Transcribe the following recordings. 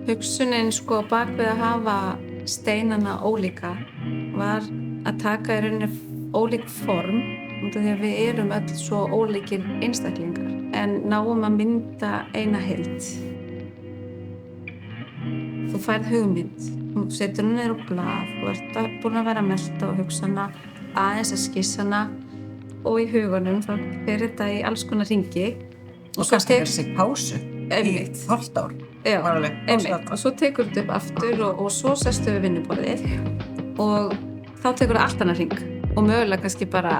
Hugsunin sko bak við að hafa steinana ólíka var að taka í rauninni ólík form út af því að við erum öll svo ólíkir einstaklingar en náum að mynda eina heild. Þú færð hugmynd, þú setur hana niður á blað, þú ert búin að vera að melta og hugsa hana, aðeins að skissa hana og í hugunum þá fer þetta í alls konar hringi. Og kannski fyrir sig pásu í hálft ár. Já, einmitt. Og svo tekur þetta upp aftur og svo sestu við vinnuborðið og þá tekur það allt annað hring og mögulega kannski bara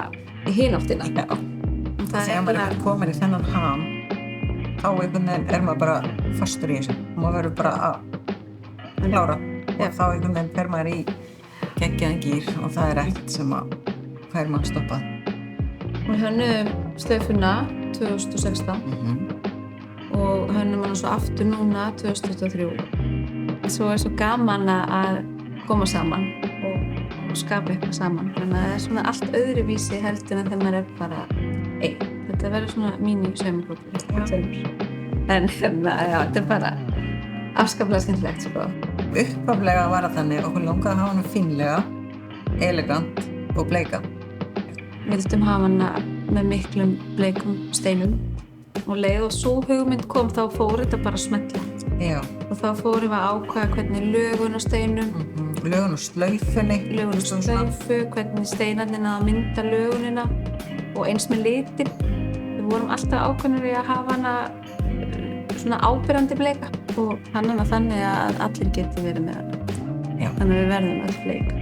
í hináttina. Já, og þegar maður er komin í þennan ham þá einhvern veginn er maður bara fastur í þessu og maður verður bara að klára og þá einhvern veginn fer maður í geggjaðan gír og það er ekkert sem að fær maður stoppað. Við hönnum slaufuna 2016 og hönnum hana svo aftur núna 2023. Svo er svo gaman að koma saman og skapa eitthvað saman. Þannig að það er svona allt öðruvísi heldur en þegar maður er bara einn. Þetta verður svona mini-saumaklúbbur. En já, þetta er bara afskaplega skemmtilegt sko. Upphaflega var það þannig okkur langaði að hafa hana fínlega, elegant og bleika. Vildum hafa hana með miklum bleikum steinum og leið og svo hugmynd kom þá fór þetta bara að smetla. Já. Og þá fórum við að ákveða hvernig lögun á steinum, lögun og slaufunni, slaufu, hvernig steinarnir að mynda lögunina og eins með litin. Við vorum alltaf ákveðnir í að hafa hana svona áberandi bleika og hana þannig að allir geti verið með hana. Já. Þannig að við verðum öll bleik.